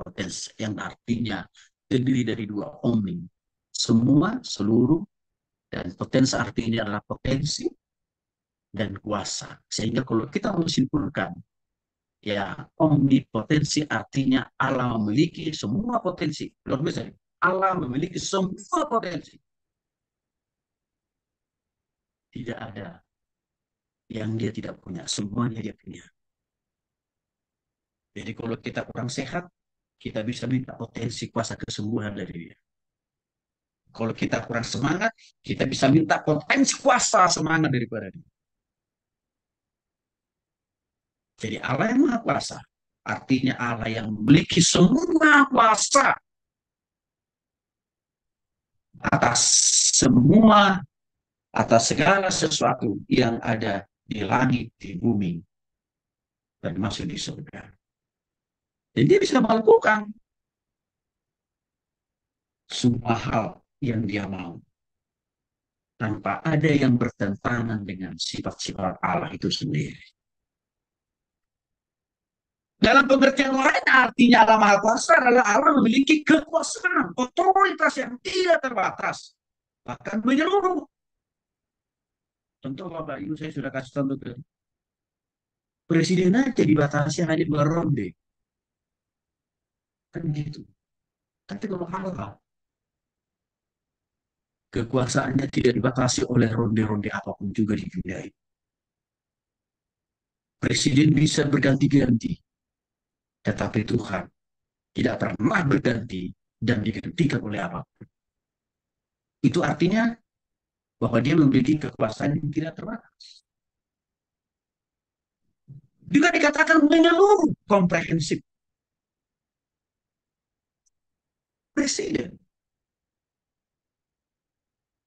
omnipotens, yang artinya terdiri dari dua omni, semua, seluruh, dan potens artinya adalah potensi dan kuasa. Sehingga kalau kita menyimpulkan, ya omnipotensi artinya Allah memiliki semua potensi. Luar biasa. Allah memiliki semua potensi. Tidak ada yang dia tidak punya. Semuanya dia punya. Jadi kalau kita kurang sehat, kita bisa minta potensi kuasa kesembuhan dari dia. Kalau kita kurang semangat, kita bisa minta potensi kuasa semangat daripada dia. Jadi Allah yang maha kuasa, artinya Allah yang memiliki semua kuasa atas semua, atas segala sesuatu yang ada di langit, di bumi, dan masuk di surga. Dan dia bisa melakukan semua hal yang dia mau, tanpa ada yang bertentangan dengan sifat-sifat Allah itu sendiri. Dalam pengertian lain, artinya Allah Maha Kuasa adalah Allah memiliki kekuasaan, otoritas yang tidak terbatas, bahkan menyeluruh. Contoh Bapak Ibu, saya sudah kasih contoh ke presiden aja dibatasi hanya 2 ronde, kan gitu. Tapi kalau Allah, kekuasaannya tidak dibatasi oleh ronde-ronde apapun juga di dunia ini. Presiden bisa berganti-ganti, tetapi Tuhan tidak pernah berganti dan digantikan oleh apapun. Itu artinya bahwa dia memiliki kekuasaan yang tidak terbatas. Juga dikatakan menyeluruh, komprehensif. Presiden,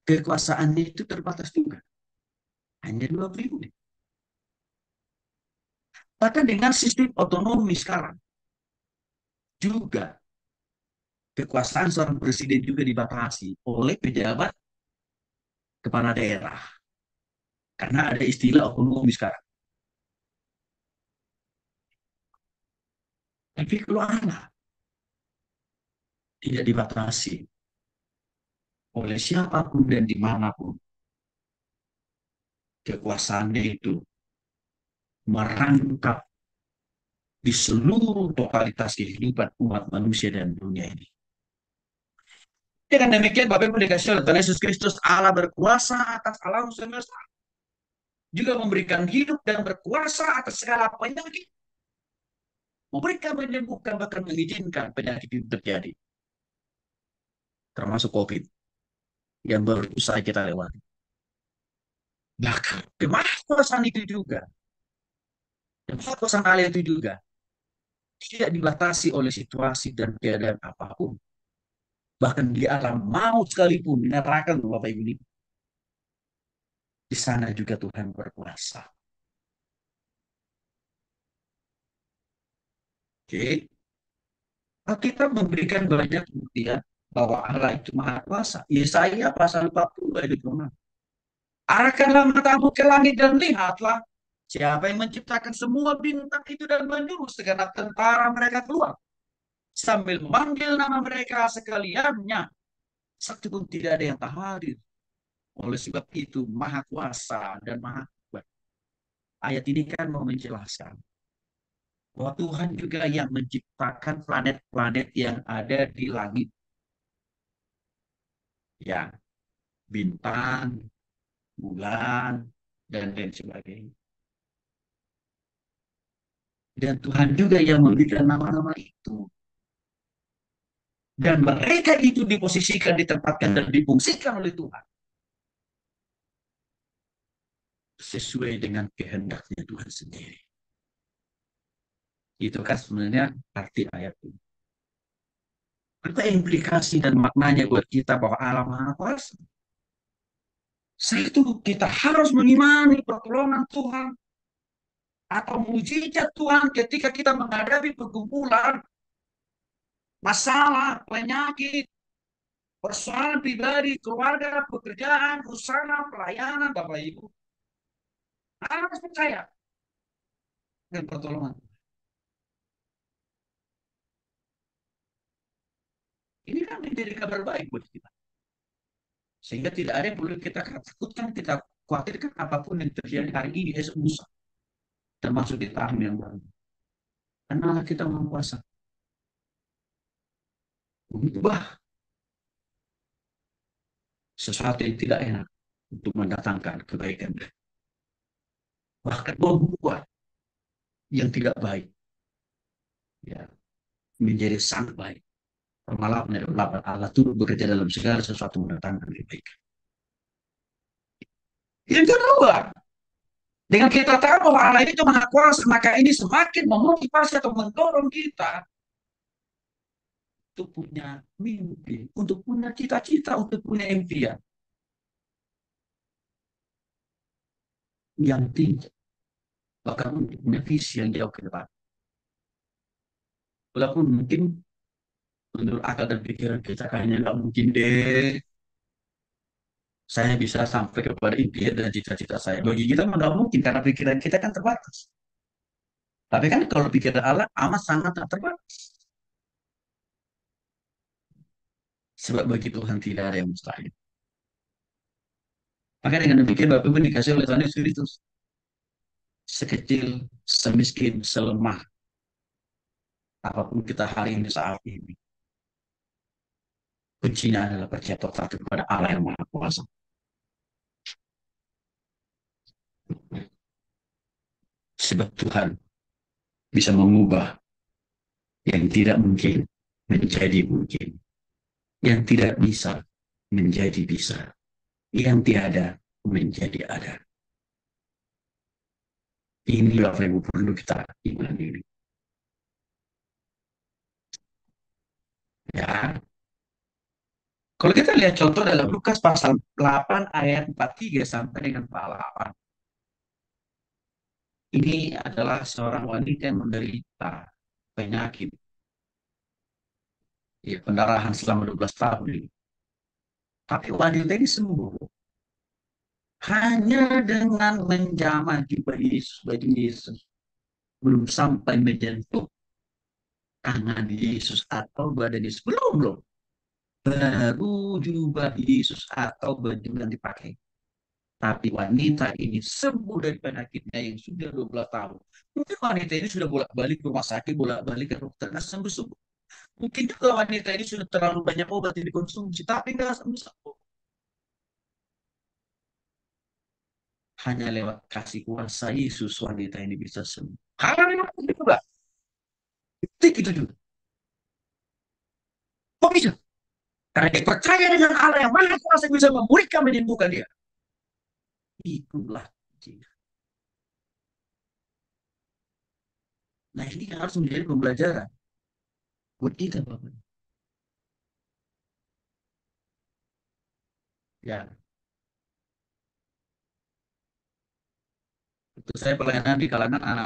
kekuasaannya itu terbatas juga. Hanya 2 periode. Bahkan dengan sistem otonomi sekarang, juga kekuasaan seorang presiden juga dibatasi oleh pejabat kepala daerah. Karena ada istilah otonomi sekarang. Tapi kalau anak tidak dibatasi oleh siapapun dan dimanapun, kekuasaannya itu merangkap di seluruh totalitas kehidupan umat manusia dan dunia ini. Dengan demikian, Bapak Ibu dikasih oleh Tuhan Yesus Kristus, Allah berkuasa atas alam semesta, juga memberikan hidup dan berkuasa atas segala penyakit, memberikan, menyembuhkan, bahkan mengizinkan penyakit itu terjadi, termasuk COVID yang baru usai kita lewati. Bahkan kemahakuasaan itu juga, kemahakuasaan Allah itu juga tidak dibatasi oleh situasi dan keadaan apapun. Bahkan di alam maut sekalipun, neraka Bapak Ibu, di sana juga Tuhan berkuasa. Oke, kita memberikan banyak buktian bahwa Allah itu maha kuasa. Yesaya pasal 40 ayat 26. Arahkanlah matamu ke langit dan lihatlah siapa yang menciptakan semua bintang itu dan menyuruh segenap tentara mereka keluar sambil memanggil nama mereka sekaliannya. Satu pun tidak ada yang tak hadir. Oleh sebab itu maha kuasa dan maha kuat. Ayat ini kan mau menjelaskan bahwa Tuhan juga yang menciptakan planet-planet yang ada di langit. Ya, bintang, bulan, dan lain sebagainya. Dan Tuhan juga yang memberikan nama-nama itu. Dan mereka itu diposisikan, ditempatkan, dan difungsikan oleh Tuhan. Sesuai dengan kehendaknya Tuhan sendiri. Itu kan sebenarnya arti ayat ini. Apa implikasi dan maknanya buat kita bahwa Allah Maha Kuasa? Satu, kita harus mengimani pertolongan Tuhan atau mujizat Tuhan ketika kita menghadapi pergumulan, masalah, penyakit, persoalan pribadi, keluarga, pekerjaan, usaha, pelayanan, Bapak Ibu. Harus percaya dengan pertolongan. akan menjadi kabar baik buat kita. Sehingga tidak ada yang perlu kita takutkan, kita khawatirkan apapun yang terjadi hari ini, esok lusa, termasuk di tahun yang baru. Karena kita menguasa mengubah sesuatu yang tidak enak untuk mendatangkan kebaikan. Bahkan membuat yang tidak baik ya menjadi sangat baik. Malah Allah turut bekerja dalam segala sesuatu mendatangkan kebaikan. Yang kedua, dengan kita tahu bahwa Allah itu maha kuasa, maka ini semakin memotivasi atau mendorong kita untuk punya mimpi, untuk punya cita-cita, untuk punya impian yang tinggi, bahkan untuk punya visi yang jauh ke depan. Walaupun mungkin menurut akal dan pikiran kita kayaknya nggak mungkin deh saya bisa sampai kepada impian dan cita-cita saya. Bagi kita nggak mungkin karena pikiran kita kan terbatas. Tapi kan kalau pikiran Allah amat sangat tak terbatas. Sebab bagi Tuhan tidak ada yang mustahil. Maka dengan demikian Bapak Ibu dikasih oleh Tuhan Yesus Kristus. Sekecil, semiskin, selemah. Apapun kita hari ini saat ini. Kuncinya adalah percaya total kepada Allah yang Maha Kuasa. Sebab Tuhan bisa mengubah yang tidak mungkin menjadi mungkin. Yang tidak bisa menjadi bisa. Yang tiada menjadi ada. Ini Bapak Ibu perlu kita imani ini. Ya, kalau kita lihat contoh dalam Lukas pasal 8 ayat 43 sampai dengan 48. Ini adalah seorang wanita yang menderita penyakit ya, pendarahan selama 12 tahun ini. Tapi wanita ini sembuh hanya dengan menjamah di baju Yesus. Belum sampai menyentuh tangan Yesus atau badan Yesus. Belum, belum. Baru jubah Yesus atau baju yang dipakai. Tapi wanita ini sembuh dari penyakitnya yang sudah 12 tahun. Mungkin wanita ini sudah bolak-balik ke rumah sakit, bolak-balik ke dokter, nggak sembuh-sembuh. Mungkin juga wanita ini sudah terlalu banyak obat yang dikonsumsi, tapi nggak sembuh-sembuh. Hanya lewat kasih kuasa Yesus wanita ini bisa sembuh. Haleluya juga. Detik itu juga. Kok bisa? Karena dia percaya dengan Allah yang maha kuasa bisa memulihkan menyembuhkan dia. Itulah kuncinya. Nah ini harus menjadi pembelajaran buat kita Bapak. Ya, itu saya pelayanan di kalangan anak-anak